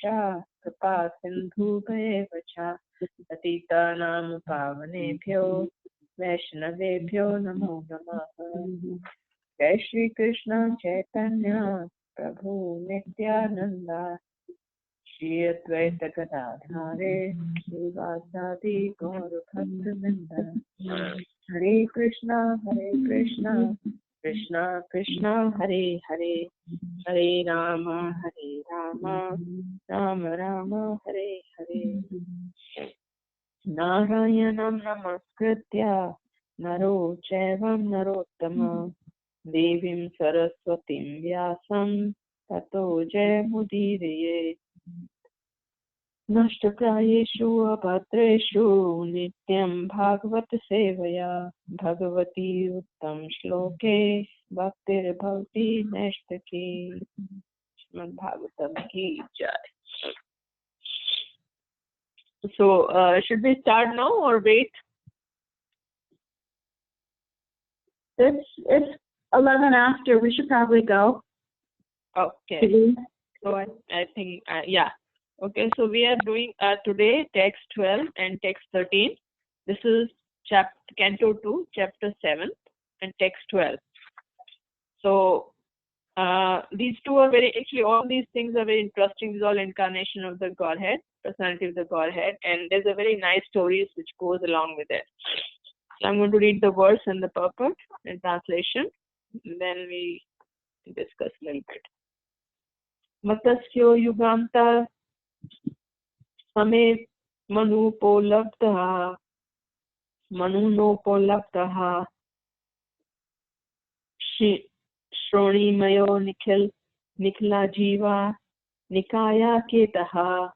कृपा सिन्धुभ्येव च पतितानां पावनेभ्यो वैष्णवेभ्यो नमो नमः। जय श्री कृष्ण चैतन्य प्रभु नित्यानंद श्री अद्वैत गदाधारे श्रीवासादि गौर भक्तवृंद। हरे कृष्णा कृष्णा कृष्णा हरे हरे, हरे राम राम राम हरे हरे। नारायणं नमस्कृत्य नरो चैवं नरोत्तमं देवीं सरस्वतीं व्यासं ततो जयमुदीरये। नष्टप्रायेषु अभद्रेषु नित्यं भागवत सेवया भगवती उत्तम श्लोके भक्तिर्भवति नैष्ठिकी। श्रीमद् भागवतम की जय। So, should we start now or wait? It's 11 after. We should probably go. Okay. So I think yeah. Okay. So we are doing today text 12 and text 13. This is Canto 2, Chapter 7, and text 12. So these two are actually all these things are very interesting. This is all incarnation of the Godhead, personality of the Godhead, and there's a very nice stories which goes along with it. So I'm going to read the verse and the purport and translation. Then we discuss a little bit. Matasyo yuganta same manunopolabdha Shronimayo Nikhila Jiva Nikaya Ketaha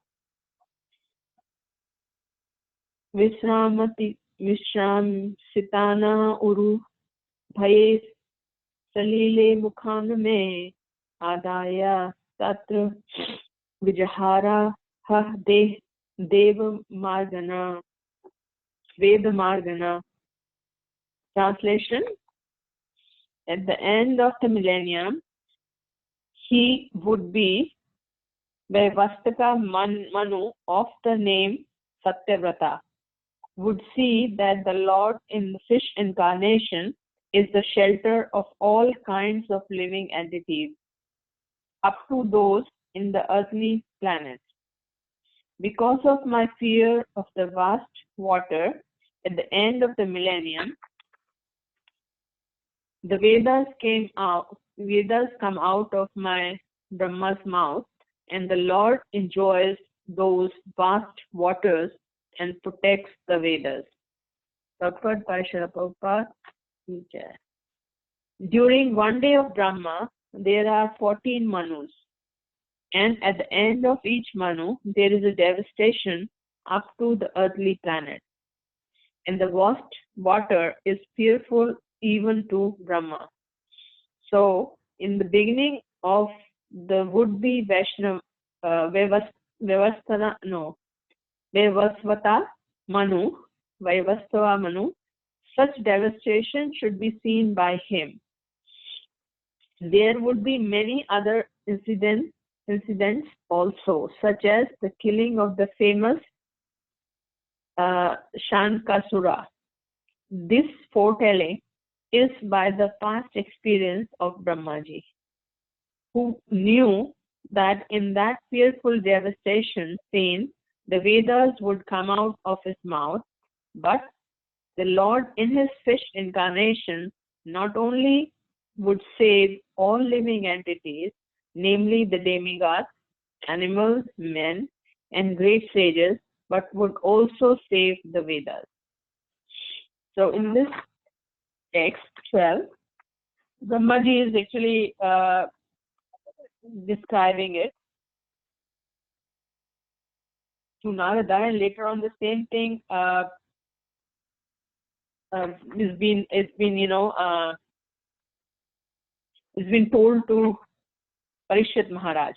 Vishramsitana Uru Bhaye Salile Mukhaname Adaya Tatra Vijahara Ha Deva Margana Veda Margana. Translation: at the end of the millennium, he would be Vaivastaka Manu of the name Satyavrata would see that the Lord in the fish incarnation is the shelter of all kinds of living entities, up to those in the earthly planets. Because of my fear of the vast water at the end of the millennium, the Vedas come out of my Brahma's mouth, and the Lord enjoys those vast waters and protects the Vedas. Purport by Srila Prabhupada. During one day of Brahma, there are 14 Manus, and at the end of each Manu, there is a devastation up to the earthly planet, and the vast water is fearful even to Brahma. So, in the beginning of the would-be Vaivasvata Manu, such devastation should be seen by him. There would be many other incidents also, such as the killing of the famous Shankasura. This foretelling is by the past experience of Brahmaji, who knew that in that fearful devastation scene, the Vedas would come out of his mouth, but the Lord in his fish incarnation not only would save all living entities, namely the demigods, animals, men, and great sages, but would also save the Vedas. So in this text 12, Brahmaji is actually describing it to Narada, and later on the same thing it's been told to Parikshit Maharaj.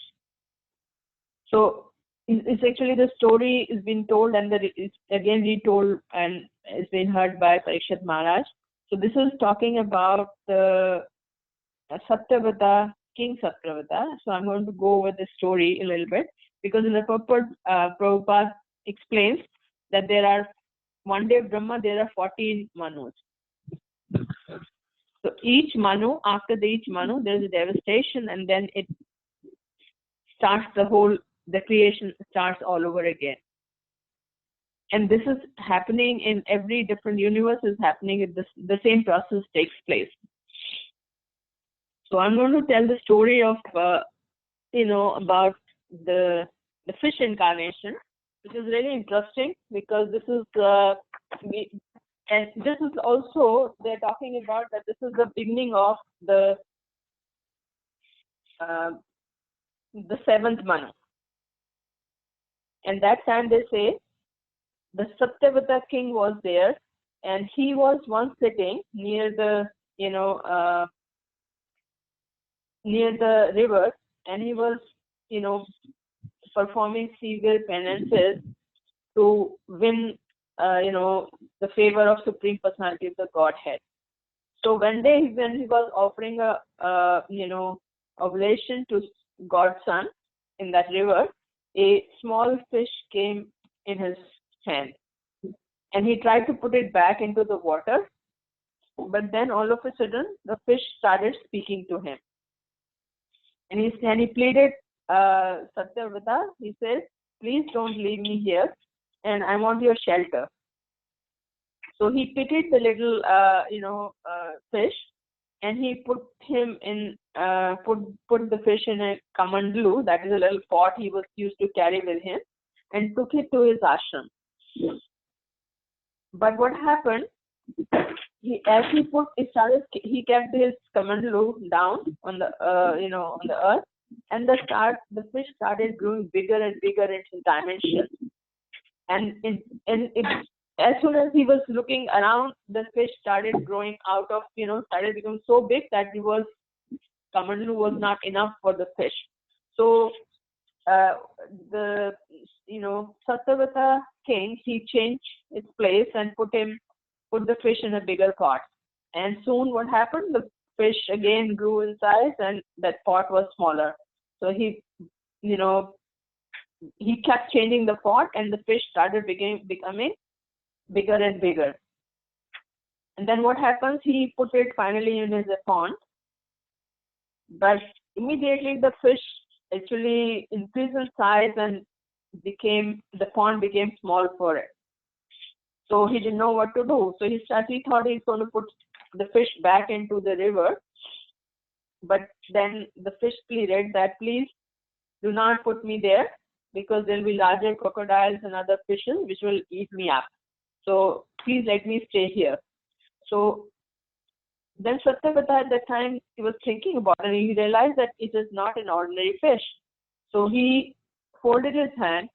So it's actually the story is being told and it's again retold and it's been heard by Parikshit Maharaj. So this is talking about the Satyavrata, King Satyavrata. So I'm going to go over the story a little bit. because in the purport, Prabhupada explains that there are one day Brahma, there are 14 Manus. So each Manu, after each Manu, there is a devastation, and then it starts the creation starts all over again. And this is happening in every different universe, is happening, the same process takes place. So I'm going to tell the story of, about the fish incarnation, which is really interesting, because this is, and this is also, they're talking about that this is the beginning of the seventh Manu. And that time they say, the Satyavata king was there, and he was once sitting near the, near the river, and he was, performing severe penances to win, the favor of Supreme Personality of the Godhead. So one day when he was offering a oblation to God's Son in that river, a small fish came in his hand, and he tried to put it back into the water, but then all of a sudden the fish started speaking to him, and he pleaded, Satyavata, he said, please don't leave me here, and I want your shelter. So he pitied the little fish, and he put him in put the fish in a kamandlu, that is a little pot he was used to carry with him, and took it to his ashram. But what happened? He kept his kamandlu down on the on the earth, and the fish started growing bigger and bigger in his dimension. And as soon as he was looking around, the fish started growing out of, started becoming so big that kamandlu was not enough for the fish. So the Satyavata king, he changed its place and put the fish in a bigger pot. And soon what happened? The fish again grew in size, and that pot was smaller. So he kept changing the pot, and the fish started becoming bigger and bigger. And then what happens? He put it finally in his pond, but immediately the fish actually increased in size, and the pond became small for it. So he didn't know what to do. So he thought he's going to put the fish back into the river. But then the fish pleaded that, please do not put me there, because there will be larger crocodiles and other fishes which will eat me up. So please let me stay here. So then Satyavata at that time, he was thinking about it, and he realized that it is not an ordinary fish. So he folded his hand,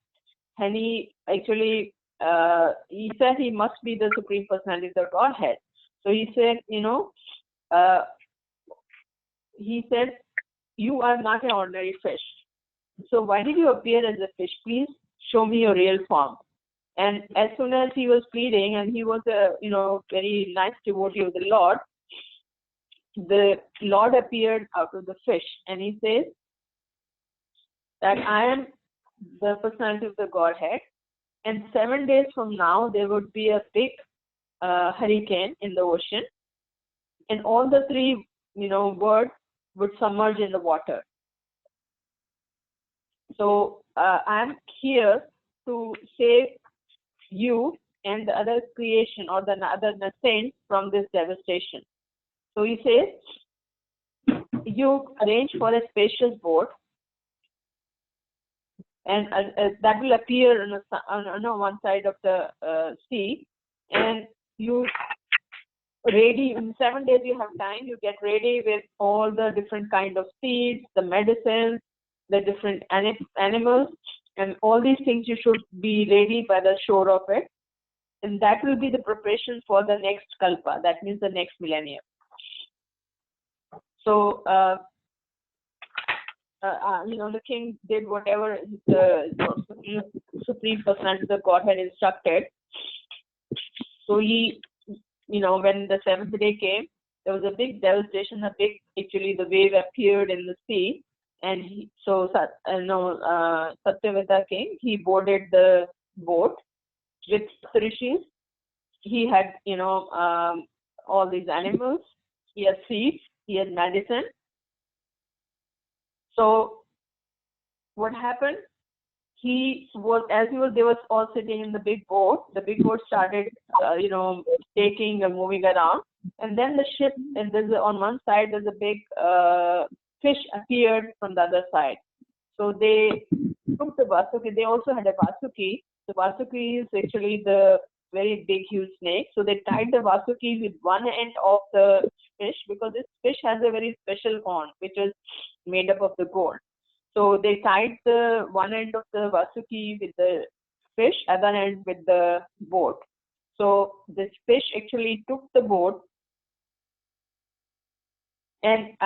and he actually he said he must be the Supreme Personality of the Godhead. So he said, you are not an ordinary fish. So why did you appear as a fish? Please show me your real form. And as soon as he was pleading, and he was a very nice devotee of the Lord appeared out of the fish, and he says that I am the personality of the Godhead, and 7 days from now there would be a big hurricane in the ocean, and all the three worlds would submerge in the water. So I am here to save you and the other creation, or the other saints, from this devastation. So he says, you arrange for a spacious boat, and that will appear on one side of the sea, and you ready in 7 days. You have time. You get ready with all the different kind of seeds, the medicines, the different animals, and all these things you should be ready by the shore of it. And that will be the preparation for the next kalpa. That means the next millennium. So, the king did whatever the Supreme Personality of the Godhead instructed. So he, when the seventh day came, there was a big devastation, the wave appeared in the sea, And Satyavata king, he boarded the boat with rishis. He had, all these animals. He had seeds. He had medicine. So what happened? They were all sitting in the big boat. The big boat started, taking and moving around. And then the ship, and on one side, there's a big fish appeared from the other side. So they took the Vasuki. They also had a Vasuki. The Vasuki is actually the very big, huge snake. So they tied the Vasuki with one end of the fish, because this fish has a very special horn, which is made up of the gold. So they tied the one end of the Vasuki with the fish, other end with the boat. So this fish actually took the boat and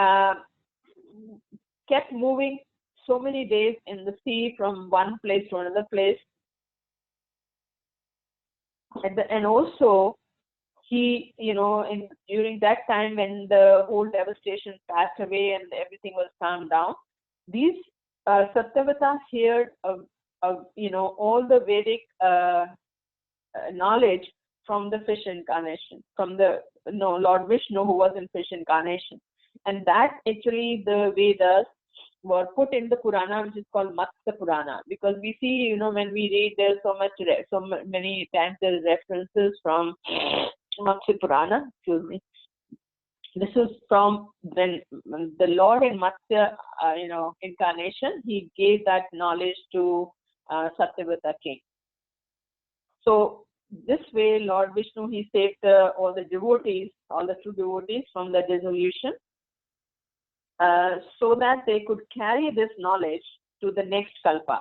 kept moving so many days in the sea from one place to another place. And also, he, during that time when the whole devastation passed away and everything was calmed down, these Satyavata heard all the Vedic knowledge from the fish incarnation, from the Lord Vishnu, who was in fish incarnation. And that actually the Vedas were put in the Purana, which is called Matsya Purana, because we see, when we read, there's so many times there's references from Matsya Purana. Excuse me. This is from when the Lord in Matsya, incarnation, he gave that knowledge to Satyavata king. So this way, Lord Vishnu, he saved all the devotees, all the true devotees from the dissolution, so that they could carry this knowledge to the next kalpa,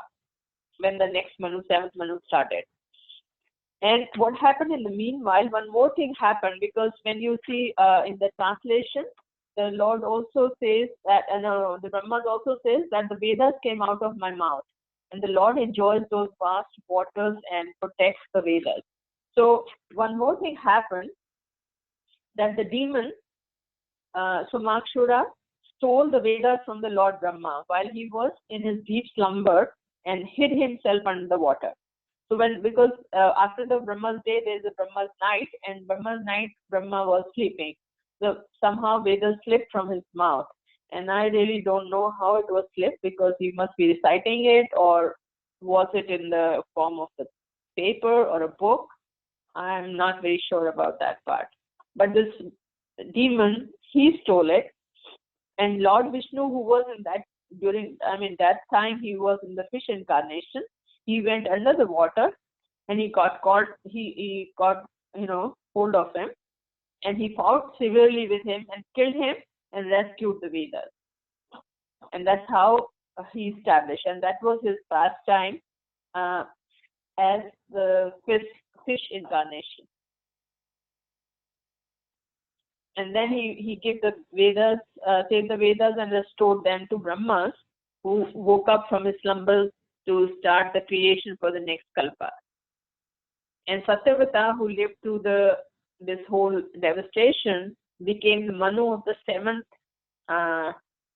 when the next Manu, 7th Manu started. And what happened in the meanwhile, one more thing happened, because when you see in the translation, the Lord also says that, the Brahma also says that the Vedas came out of my mouth. And the Lord enjoys those vast waters and protects the Vedas. So one more thing happened, that the demon, Somakshura, stole the Vedas from the Lord Brahma while he was in his deep slumber and hid himself under the water. So because after the Brahma's day, there is a Brahma's night, and Brahma's night, Brahma was sleeping. So somehow Vedas slipped from his mouth. And I really don't know how it was slipped, because he must be reciting it, or was it in the form of the paper or a book? I'm not very sure about that part. But this demon, he stole it. And Lord Vishnu, who was in that, that time he was in the fish incarnation, he went under the water and he got caught, he got, hold of him, and he fought severely with him and killed him and rescued the Vedas. And that's how he established. And that was his pastime as the fish incarnation. And then he gave the Vedas, saved the Vedas and restored them to Brahmas, who woke up from his slumber to start the creation for the next kalpa. And Satyavata, who lived through this whole devastation, became the Manu of the 7th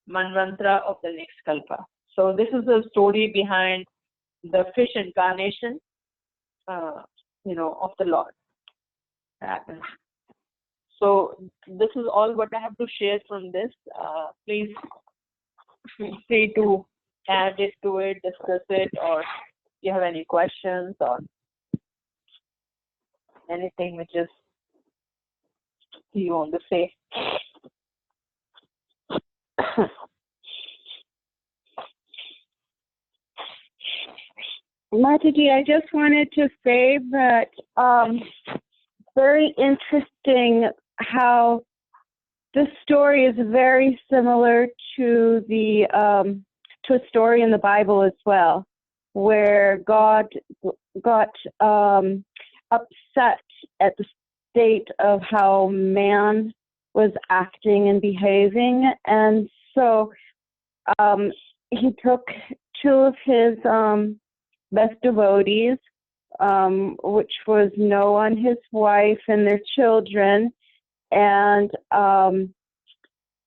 Manvantara of the next kalpa. So this is the story behind the fish incarnation, of the Lord. So this is all what I have to share from this. Please feel free to add it to it, discuss it, or if you have any questions or anything which is you want to say. Mataji, I just wanted to say that very interesting how this story is very similar to to a story in the Bible as well, where God got upset at the state of how man was acting and behaving, and so he took two of his best devotees, which was Noah and his wife and their children, and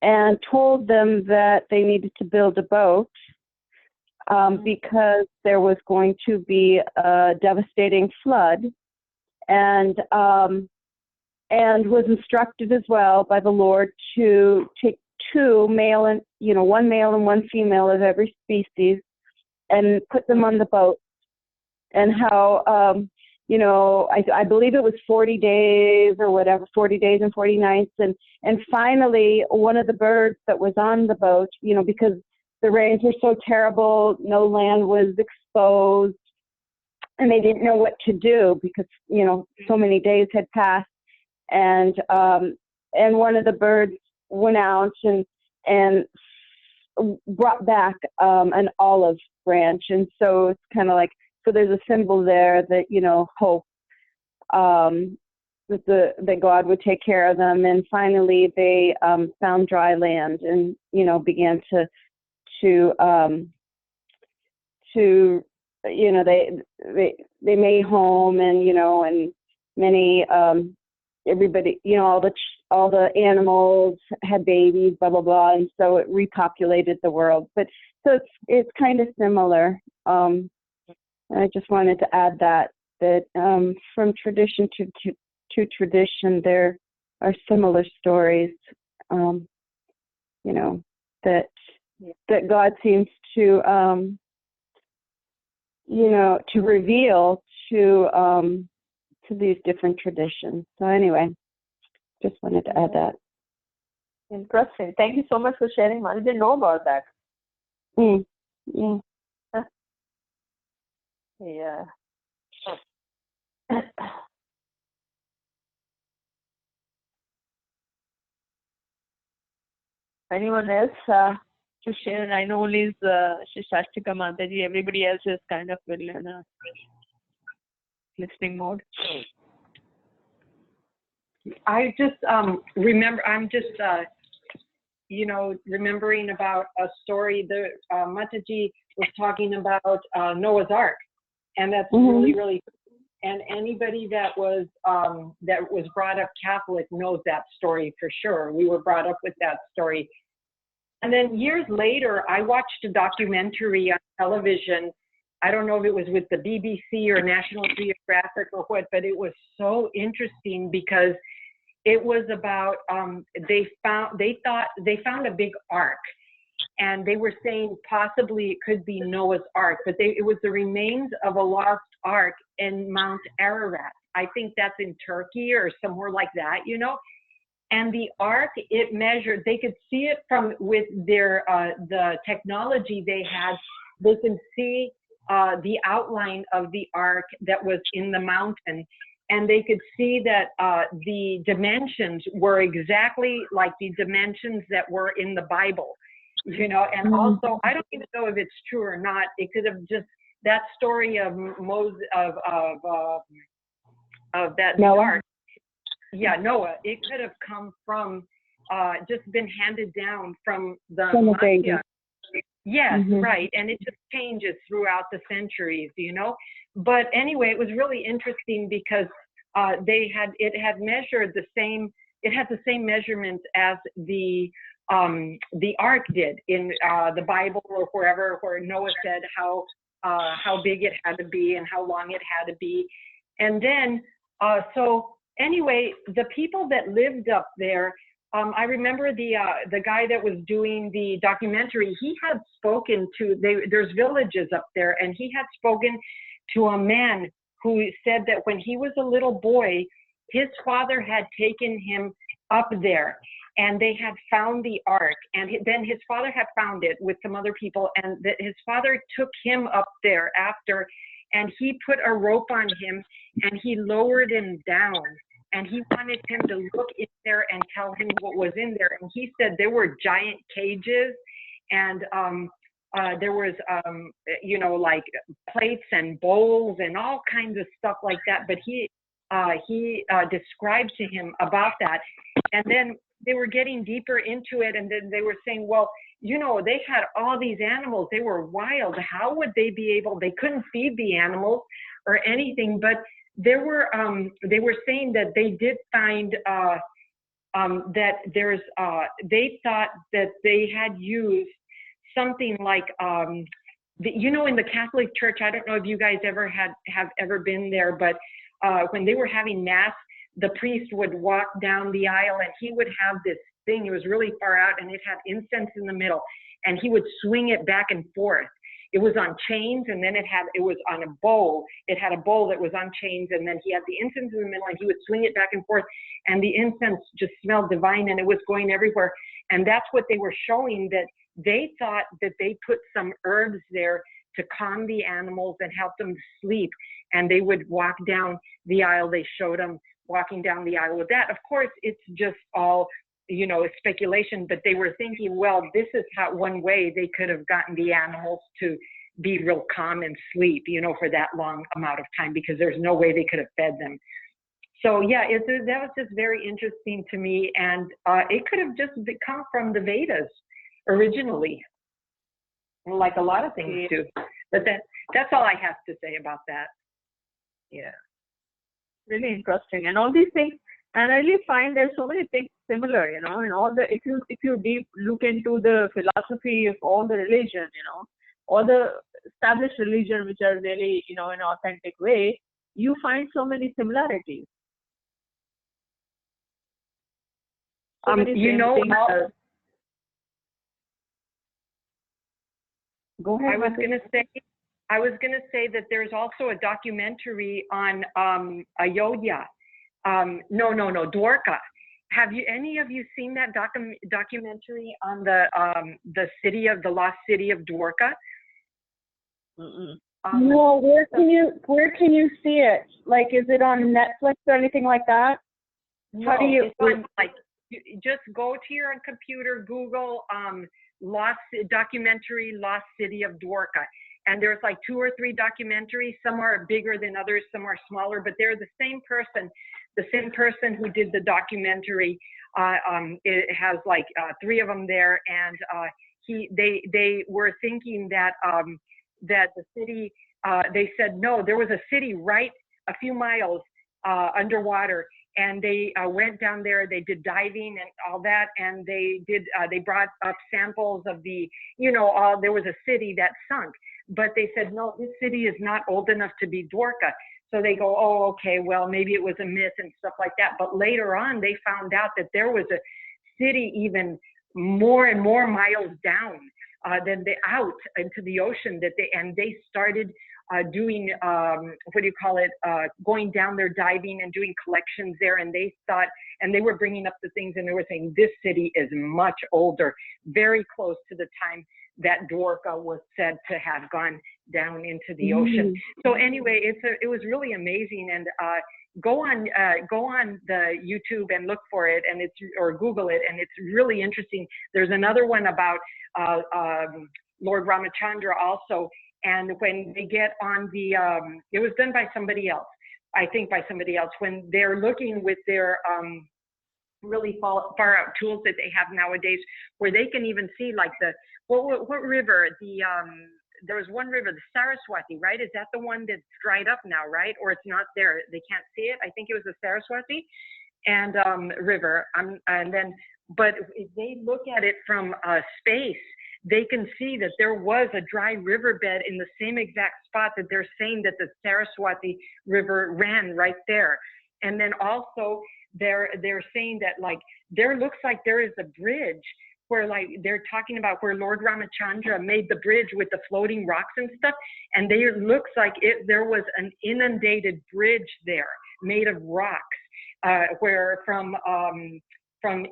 and told them that they needed to build a boat because there was going to be a devastating flood, and was instructed as well by the Lord to take one male and one female of every species and put them on the boat, and how I believe it was 40 days or whatever, 40 days and 40 nights, and finally one of the birds that was on the boat, because the rains were so terrible, no land was exposed, and they didn't know what to do because so many days had passed, and one of the birds went out and brought back an olive branch, and so it's kind of like, so there's a symbol there that hope, that God would take care of them, and finally they found dry land and began to they made home, and many everybody, all the animals had babies, blah blah blah, and so it repopulated the world. But so it's kind of similar. And I just wanted to add that from tradition to tradition, there are similar stories. That God seems to to reveal to these different traditions. So anyway, just wanted to add that. Interesting. Thank you so much for sharing. I didn't know about that. Yeah. Yeah. Anyone else to share? I know only Shashtika Mataji. Everybody else is kind of in a listening mode. I just remember. I'm just remembering about a story that Mataji was talking about Noah's Ark, and that's really. And anybody that was brought up Catholic knows that story for sure. We were brought up with that story. And then years later, I watched a documentary on television. I don't know if it was with the BBC or National Geographic or what, but it was so interesting because it was about they found a big ark, and they were saying possibly it could be Noah's Ark, but it was the remains of a lost ark in Mount Ararat. I think that's in Turkey or somewhere like that, And the ark, it measured, they could see it with their, the technology they had, they could see the outline of the ark that was in the mountain. And they could see that the dimensions were exactly like the dimensions that were in the Bible. And also, I don't even know if it's true or not. It could have just, that story of Moses, of that Noah. Noah, it could have come from, just been handed down from the Mafia. Yes, right. And it just changes throughout the centuries, But anyway, it was really interesting because it had measured the same, it had the same measurements as the ark did in the Bible or wherever, where Noah said how big it had to be and how long it had to be. And then, so anyway, the people that lived up there, I remember the guy that was doing the documentary, he had spoken to, there's villages up there, and he had spoken to a man who said that when he was a little boy, his father had taken him up there, and they had found the ark, and then his father had found it with some other people, and that his father took him up there after, and he put a rope on him, and he lowered him down, and he wanted him to look in there and tell him what was in there. And he said there were giant cages, and there was, like plates and bowls and all kinds of stuff like that. But he described to him about that. And then they were getting deeper into it, and then they were saying, well, they had all these animals. They were wild. How would they be able, they couldn't feed the animals or anything, but they were saying that they did find that there's, they thought that they had used something like, you know, in the Catholic Church, I don't know if you guys have ever been there, but when they were having Mass, the priest would walk down the aisle and he would have this thing. It was really far out and it had incense in the middle, and he would swing it back and forth. It was on chains, and then it was on a bowl. It had a bowl that was on chains, and then he had the incense in the middle, and he would swing it back and forth, and the incense just smelled divine, and it was going everywhere. And that's what they were showing, that they thought that they put some herbs there to calm the animals and help them sleep. And they would walk down the aisle. They showed them walking down the aisle with that. Of course, it's just all, you know, speculation, but they were thinking, well, this is how one way they could have gotten the animals to be real calm and sleep, you know, for that long amount of time, because there's no way they could have fed them. So yeah, that was just very interesting to me, and it could have just come from the Vedas originally, like a lot of things do. But that's all I have to say about that. Yeah. Really interesting, and all these things, and I really find there's so many things similar, you know, and all the, if you deep look into the philosophy of all the religion, you know, all the established religion which are really, you know, in an authentic way, you find so many similarities. You know, Go ahead. I was gonna say that there's also a documentary on Ayodhya. No, Dwarka. Have any of you seen that documentary on the lost city of Dwarka? No, where can you see it? Like, is it on Netflix or anything like that? No, How do you? It's on, like, you just go to your computer, Google documentary Lost City of Dwarka. And there's like 2 or 3 documentaries. Some are bigger than others, some are smaller, but they're the same person who did the documentary. It has like 3 of them there, and they were thinking that that the city. They said no, there was a city right a few miles underwater, and they went down there. They did diving and all that, and they brought up samples of the, you know, there was a city that sunk. But they said, no, this city is not old enough to be Dwarka. So they go, oh, okay, well, maybe it was a myth and stuff like that. But later on, they found out that there was a city even more and more miles down than out into the ocean, and they started doing, going down there, diving and doing collections there. And they thought, and they were bringing up the things, and they were saying, this city is much older, very close to the time that Dwarka was said to have gone down into the ocean. So anyway, it was really amazing. And go on the YouTube and look for it, and or Google it, and it's really interesting. There's another one about Lord Ramachandra also. And when they get on it was done by somebody else, I think when they're looking with their really far out tools that they have nowadays, where they can even see like what river, there was one river, the Saraswati, right? Is that the one that's dried up now, right? Or it's not there, they can't see it. I think it was the Saraswati and river. But if they look at it from space, they can see that there was a dry riverbed in the same exact spot that they're saying that the Saraswati River ran right there. And then also they're saying that like there looks like there is a bridge where like they're talking about where Lord Ramachandra made the bridge with the floating rocks and stuff. And it looks like there was an inundated bridge there made of rocks, where from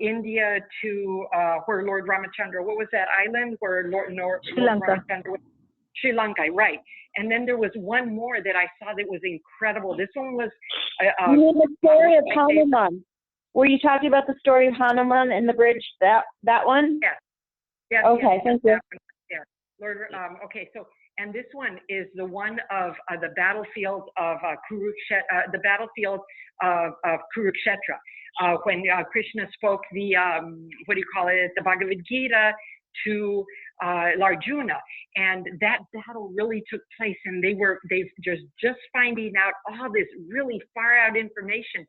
India to where Lord Ramachandra, what was that island where Lord Ramachandra was? Sri Lanka, right. And then there was one more that I saw that was incredible. This one was... you mean the story of Hanuman? Were you talking about the story of Hanuman and the bridge, that one? Yes. Yes. Okay, thank you. Yeah. Lord, okay, so, and this one is the one of the battlefield of Kurukshetra, when Krishna spoke the, the Bhagavad Gita to Arjuna, and that battle really took place, and they've just finding out all this really far out information.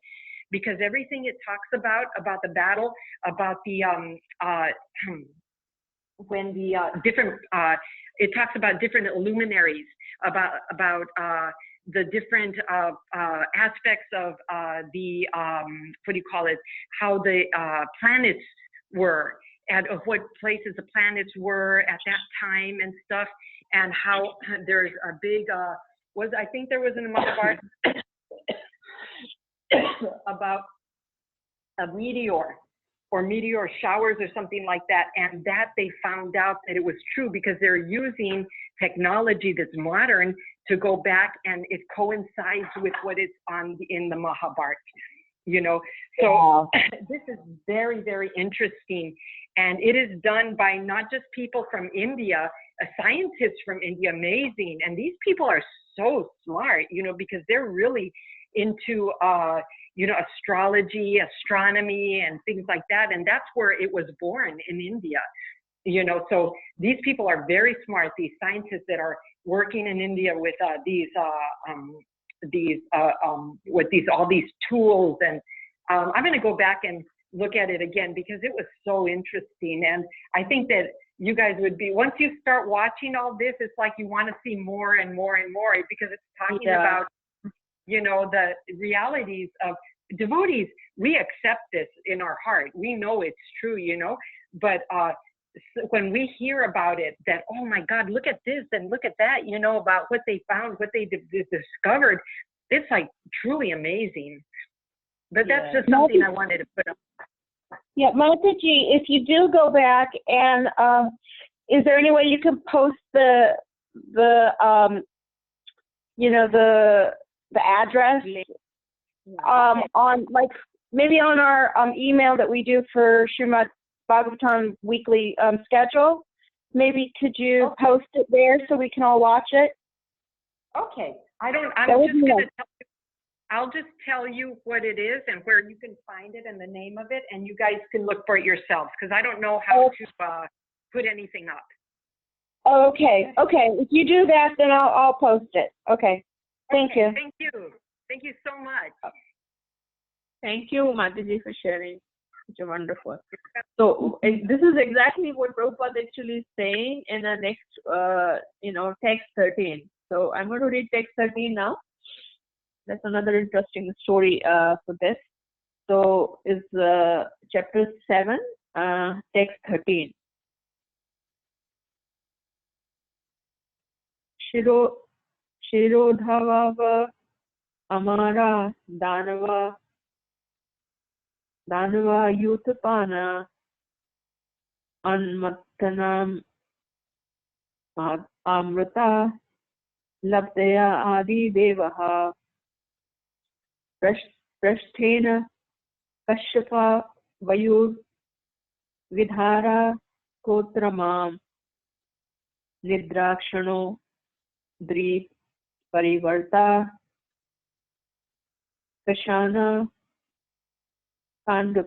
because everything it talks about the battle, about the when the different it talks about different luminaries, about the different aspects of the what do you call it, how the planets were, and of what places the planets were at that time and stuff, and how there's a big I think there was in the Mahabharata about a meteor or meteor showers or something like that, and that they found out that it was true because they're using technology that's modern to go back, and it coincides with what is in the Mahabharata, you know. So wow. This is very, very interesting, and it is done by not just people from India, scientists from India, amazing, and these people are so smart, you know, because they're really into you know, astrology, astronomy, and things like that, and that's where it was born, in India, you know. So these people are very smart, these scientists that are working in India with all these tools, and I'm going to go back and look at it again because it was so interesting, and I think that you guys would be, once you start watching all this, it's like you want to see more and more and more, because it's talking about, you know, the realities of devotees. We accept this in our heart. We know it's true, you know, but when we hear about it, that, oh my God, look at this and look at that, you know, about what they found, what they discovered, it's like truly amazing. But that's just something I wanted to put up. Yeah, Mataji, if you do go back, and is there any way you can post the you know, the address on, like, maybe on our email that we do for Srimad Bhagavatam weekly schedule? Maybe could you post it there so we can all watch it? Okay. I'll just tell you what it is and where you can find it and the name of it, and you guys can look for it yourselves, because I don't know how to put anything up. Okay. Okay. If you do that, then I'll post it. Okay. Thank you. Thank you. Thank you so much. Thank you, Mataji, for sharing. It's wonderful. So this is exactly what Prabhupada actually is saying in the next, you know, text 13. So I'm going to read text 13 now. That's another interesting story for this. So is chapter 7, text 13. Shirodhava Amara Danava Yutapana Anmattanam Amrita Labdaya Adi Devaha Prasthena Kashyapa Vayur Vidhara Kotramam Nidrakshano Dri Parivarta Kashana Kandu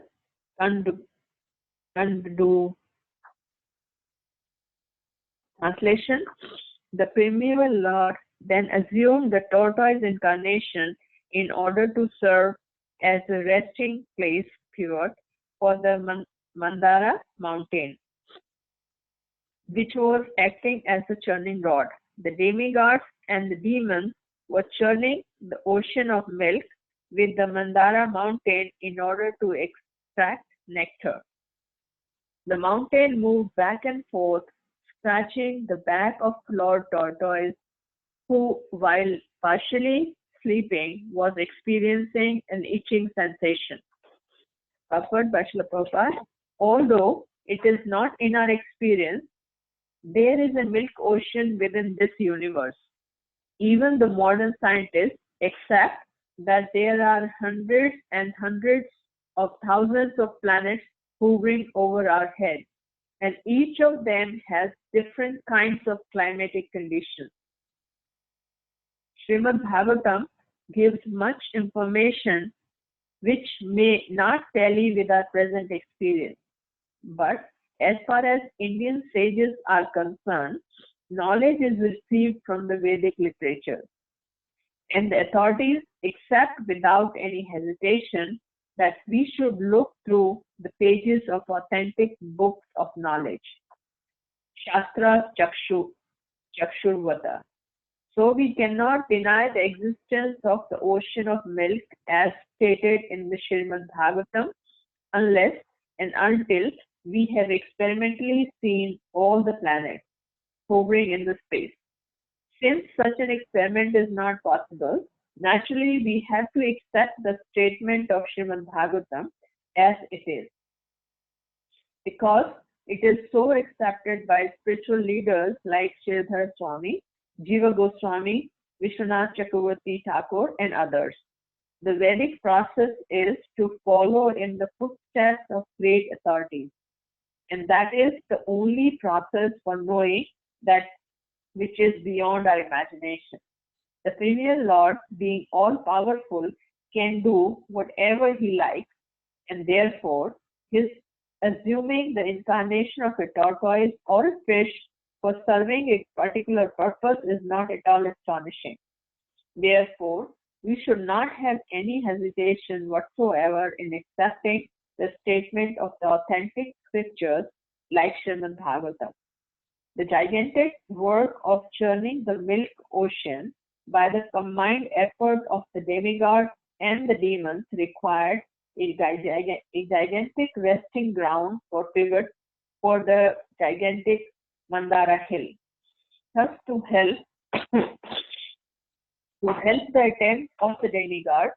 Translation: the primeval Lord then assumed the tortoise incarnation in order to serve as a resting place pivot for the Mandara mountain, which was acting as a churning rod. The demigods and the demons were churning the ocean of milk with the Mandara mountain in order to extract nectar. The mountain moved back and forth, scratching the back of Lord Tortoise, who, while partially sleeping, was experiencing an itching sensation. Purport by Srila Prabhupada: although it is not in our experience, there is a milk ocean within this universe. Even the modern scientists accept that there are hundreds and hundreds of thousands of planets hovering over our head, and each of them has different kinds of climatic conditions. Srimad Bhagavatam gives much information which may not tally with our present experience. But as far as Indian sages are concerned, knowledge is received from the Vedic literature, and the authorities accept without any hesitation that we should look through the pages of authentic books of knowledge. Shastra Chakshurvata. So we cannot deny the existence of the ocean of milk as stated in the Srimad Bhagavatam unless and until we have experimentally seen all the planets hovering in the space. Since such an experiment is not possible, naturally we have to accept the statement of Srimad Bhagavatam as it is. Because it is so accepted by spiritual leaders like Sraddha Swami, Jiva Goswami, Vishwanath Chakravarti Thakur, and others. The Vedic process is to follow in the footsteps of great authorities. And that is the only process for knowing that which is beyond our imagination. The Premier Lord, being all-powerful, can do whatever he likes, and therefore his assuming the incarnation of a tortoise or a fish for serving a particular purpose is not at all astonishing. Therefore, we should not have any hesitation whatsoever in accepting the statement of the authentic scriptures like Srimad Bhagavatam. The gigantic work of churning the milk ocean by the combined effort of the demigod and the demons required a gigantic resting ground for pivot for the gigantic Mandara hill. Thus, to help the attempt of the demigod,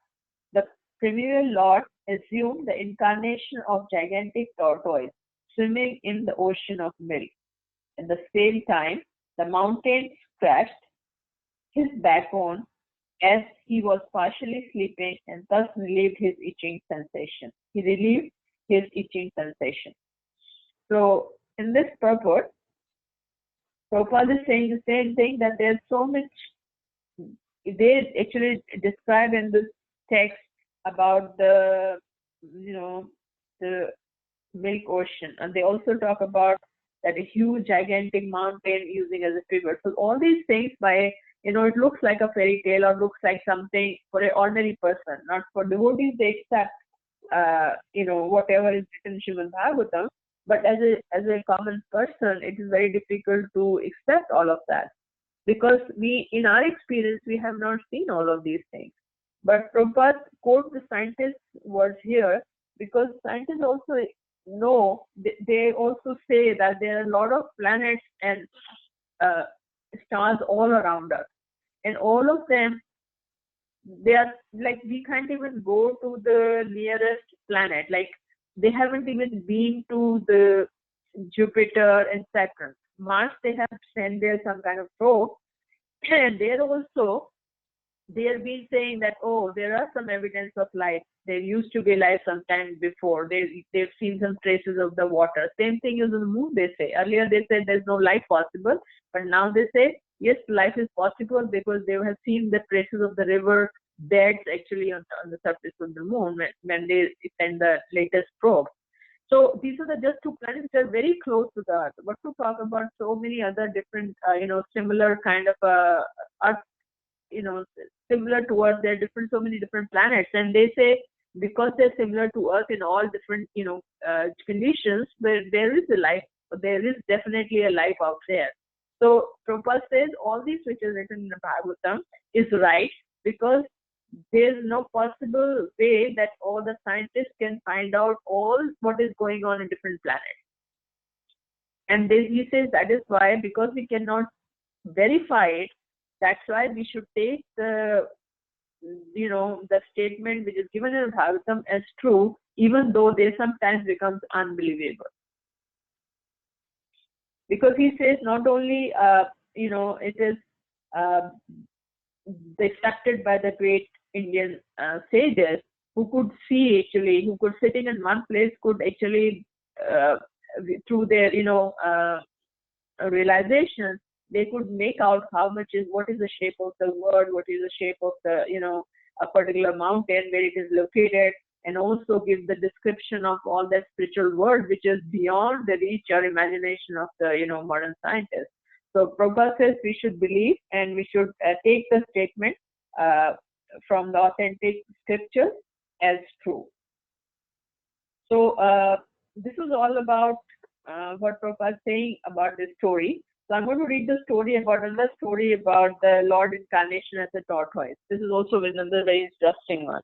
the Premier Lord assumed the incarnation of gigantic tortoise swimming in the ocean of milk. At the same time, the mountain scratched his backbone as he was partially sleeping and thus relieved his itching sensation. He relieved his itching sensation. So, in this purport, Prabhupada is saying the same thing, that there's so much, they actually describe in this text about the, the milk ocean. And they also talk about that a huge gigantic mountain using as a pivot. So all these things it looks like a fairy tale or looks like something for an ordinary person, not for devotees. They accept, whatever is written in Srimad Bhagavatam. But as a common person, it is very difficult to accept all of that because in our experience, we have not seen all of these things. But Prabhupada quotes the scientists' words here because scientists also know, they also say that there are a lot of planets and stars all around us. And all of them, they are like, we can't even go to the nearest planet. Like, they haven't even been to the Jupiter and Saturn. Mars, they have sent there some kind of probe. And they have been saying that, there are some evidence of life. There used to be life sometime before. They've seen some traces of the water. Same thing is on the moon, they say. Earlier they said there's no life possible, but now they say, yes, life is possible because they have seen the traces of the river beds actually on the surface of the moon when they send the latest probe. So these are just two planets that are very close to the Earth. But to talk about so many other different, similar kind of Earth, similar to Earth, there are so many different planets, and they say because they're similar to Earth in all different, conditions, there is a life. There is definitely a life out there. So Prabhupada says all these which is written in the Bhagavatam is right because there is no possible way that all the scientists can find out all what is going on in different planets. And he says that is why, because we cannot verify it, that's why we should take the statement which is given in the Bhagavatam as true, even though they sometimes becomes unbelievable. Because he says not only, it is accepted by the great Indian sages who could see actually, who could sitting in one place could actually, through their, realization, they could make out what is the shape of the world, what is the shape of the, a particular mountain, where it is located, and also give the description of all that spiritual world, which is beyond the reach or imagination of the, modern scientists. So Prabhupada says we should believe and we should take the statement from the authentic scriptures as true. So this is all about what Prabhupada is saying about this story. So I'm going to read the story about another story about the Lord incarnation as a tortoise. This is also another very interesting one.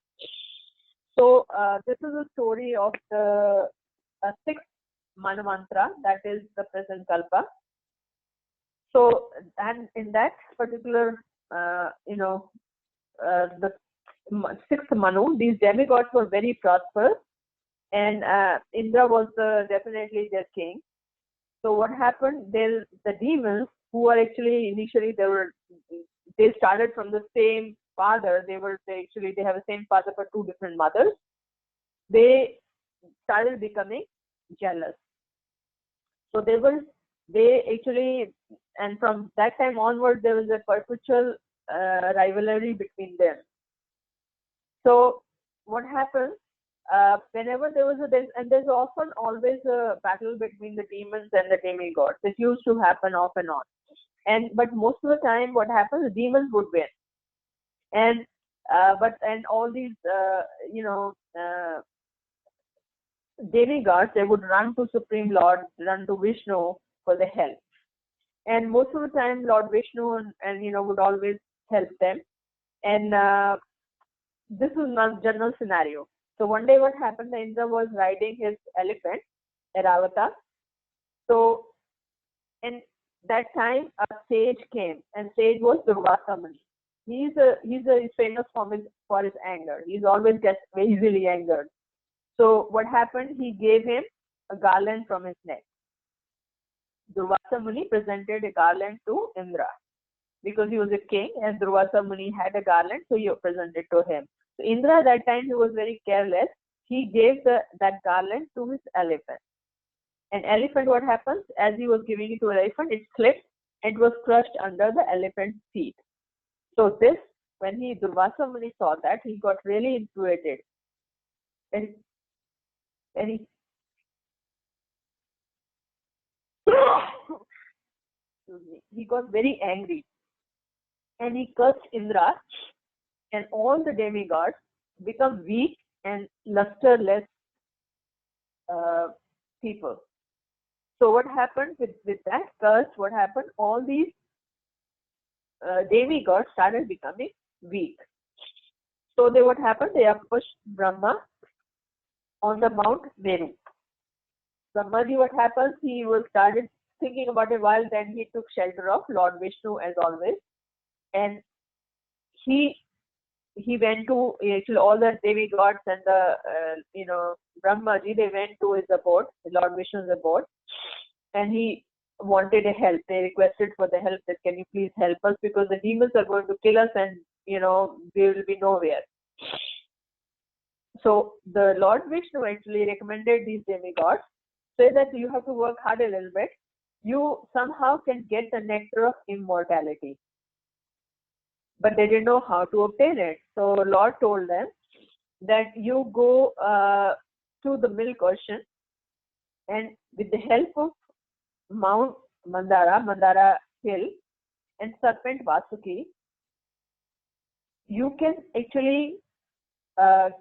So this is a story of the sixth Manamantra, that is the present Kalpa. So, and in that particular, the sixth Manu, these demigods were very prosperous, and Indra was definitely their king. So what happened? The demons, who were actually initially they started from the same father. They have the same father but two different mothers. They started becoming jealous. So and from that time onward, there was a perpetual rivalry between them. So what happened? Whenever there was and there's often always a battle between the demons and the demigods. It used to happen off and on. But most of the time, what happens? The demons would win. And all these, demigods, they would run to Supreme Lord, run to Vishnu for the help. And most of the time, Lord Vishnu would always help them. And this is not general scenario. So one day what happened, Indra was riding his elephant, Airavata. So, and that time a sage came, and sage was Durvasa Muni. He's famous for his anger. He's always gets very easily angered. So what happened? He gave him a garland from his neck. Durvasa Muni presented a garland to Indra because he was a king, and Durvasa Muni had a garland, so he presented to him. So Indra, at that time, he was very careless. He gave that garland to his elephant. And elephant, what happens? As he was giving it to an elephant, it slipped and it was crushed under the elephant's feet. So when Durvasa Muni saw that, he got really infuriated. And he got very angry. And he cursed Indra, and all the demigods become weak and lusterless people. So what happened with that curse? What happened? All these demigods started becoming weak. So what happened? They pushed Brahma on the Mount Meru. Brahmaji, what happens? He started thinking about it a while. Then he took shelter of Lord Vishnu as always, and he went to actually all the demigods and the Brahmaji. They went to his abode, Lord Vishnu's abode, and he wanted a help. They requested for the help, that can you please help us, because the demons are going to kill us, and we will be nowhere. So the Lord Vishnu actually recommended these demigods, say that you have to work hard a little bit. You somehow can get the nectar of immortality. But they didn't know how to obtain it. So Lord told them that you go to the milk ocean, and with the help of Mount Mandara Hill, and Serpent Vasuki, you can actually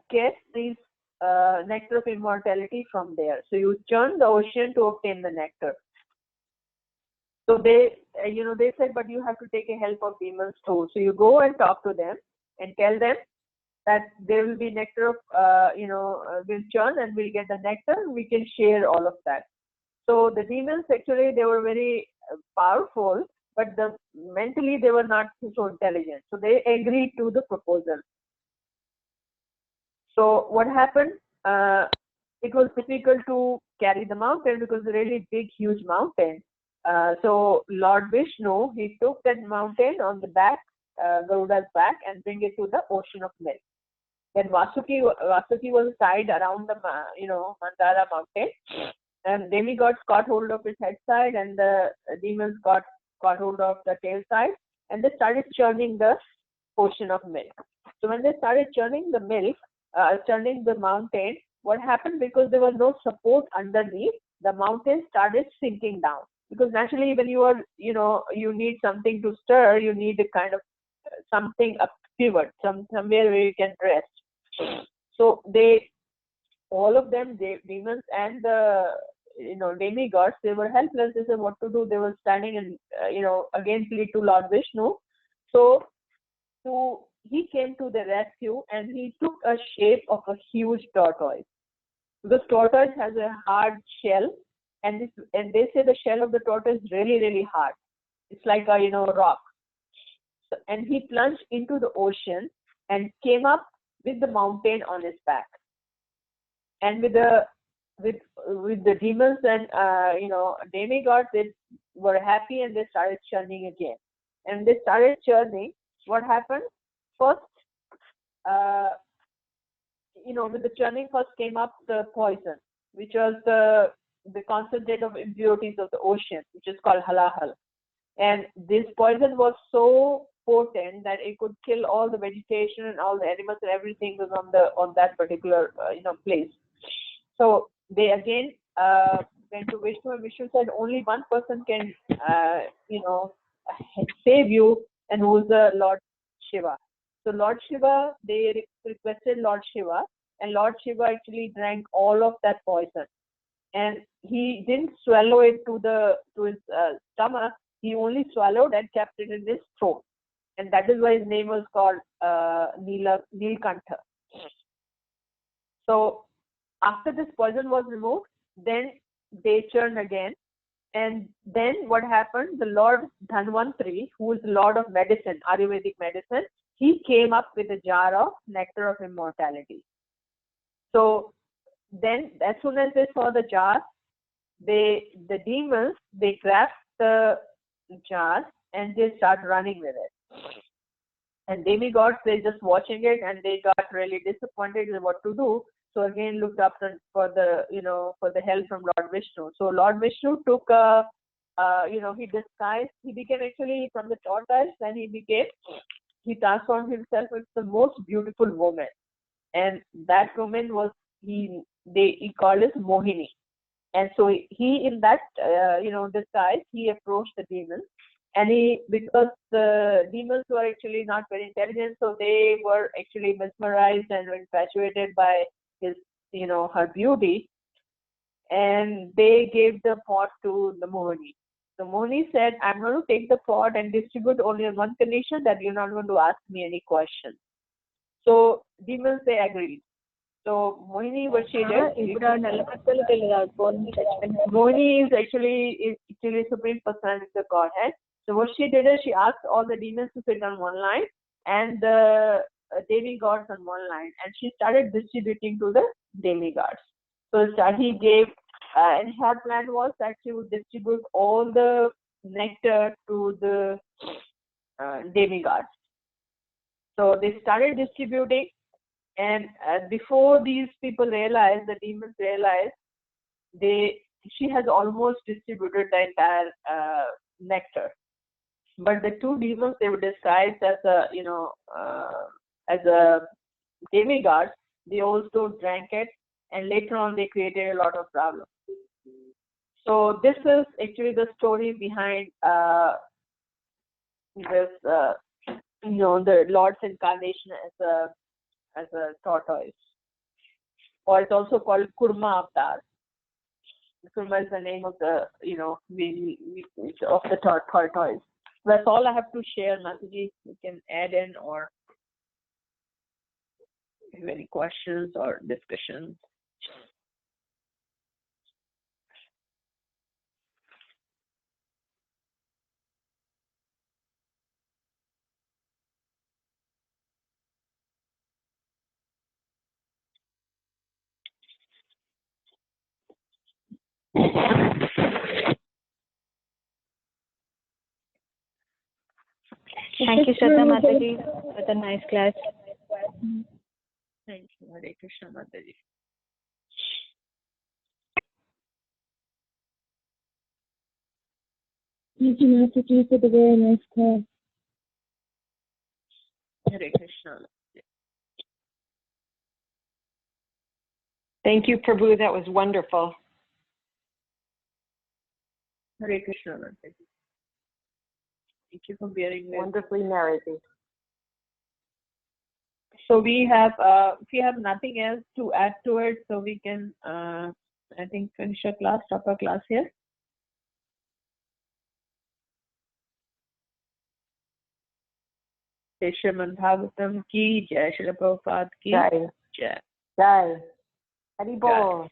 get these nectar of immortality from there. So you churn the ocean to obtain the nectar. So they said, but you have to take a help of demons too. So you go and talk to them and tell them that there will be nectar of, we'll churn and we'll get the nectar. We can share all of that. So the demons actually, they were very powerful, but mentally they were not so intelligent. So they agreed to the proposal. So what happened? It was difficult to carry the mountain because it's a really big, huge mountain. So Lord Vishnu, he took that mountain on the back, Garuda's back, and bring it to the ocean of milk. Then Vasuki was tied around the Mandara mountain, and demigods caught hold of his head side, and the demons caught hold of the tail side, and they started churning the ocean of milk. So when they started churning the milk, churning the mountain, what happened? Because there was no support underneath, the mountain started sinking down. Because naturally, when you are, you need something to stir, you need a kind of something, a pivot, somewhere where you can rest. So they all of them, demons and the demigods, they were helpless. They said what to do. They were standing and again plead to Lord Vishnu. So he came to the rescue, and he took a shape of a huge tortoise. Because tortoise has a hard shell, and they say the shell of the tortoise is really, really hard. It's like a rock. So, and he plunged into the ocean and came up with the mountain on his back. And with the demons and demigods, they were happy, and they started churning again. And they started churning. What happened? First, with the churning, first came up the poison, which was the concentrate of impurities of the ocean, which is called halahal. And this poison was so potent that it could kill all the vegetation and all the animals, and everything was on that particular place. So they again went to Vishnu, and Vishnu said only one person can save you, and who is the Lord Shiva. So Lord Shiva, they requested Lord Shiva, and Lord Shiva actually drank all of that poison, and he didn't swallow it to his stomach. He only swallowed and kept it in his throat, and that is why his name was called Nilkantha. So after this poison was removed, then they churned again. And then what happened? The Lord Dhanvantari, who is the Lord of medicine, Ayurvedic medicine, he came up with a jar of nectar of immortality. So then, as soon as they saw the jar, the demons, they grabbed the jar and they start running with it. And demigods, they just watching it, and they got really disappointed with what to do. So again, looked up for the help from Lord Vishnu. So Lord Vishnu took he disguised. He became actually from the tortoise, and he transformed himself into the most beautiful woman, and that woman was he called as Mohini. And so he in that disguise, he approached the demons, and because the demons were actually not very intelligent, so they were actually mesmerized and infatuated by her beauty, and they gave the pot to the Mohini. So Mohini said, I'm going to take the pot and distribute only on one condition, that you're not going to ask me any questions. So demons, they agreed. So Mohini, what she did, Mohini is actually Supreme Personality of the Godhead. So what she did is she asked all the demons to sit on one line, and the demigods on one line, and she started distributing to the demigods. So he gave, and her plan was that she would distribute all the nectar to the demigods. So they started distributing, and before these people realized, the demons realized, she has almost distributed the entire nectar. But the two demons, they were disguised as a demigod. They also drank it, and later on they created a lot of problems. So this is actually the story behind this, the Lord's incarnation as a tortoise, or it's also called Kurma Avatar. Kurma is the name of the of the tortoise. That's all I have to share, Mataji. You can add in or have any questions or discussions. Thank you, Sraddha Mataji, for the nice class. Thank you, Hare Krishna, Mataji. Thank you, Mataji, for the very nice class. Hare Krishna. Thank you, Prabhu. That was wonderful. Hare Krishna, Mataji. Thank you for bearing with. Wonderfully narrated. So we have, if you have nothing else to add to it, so we can, I think, finish our class, stop our class here. Srimad Bhagavatam ki jai, Srila Prabhupada ki Jai. jai. Jai. Hari Bol.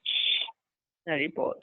Hari Bol.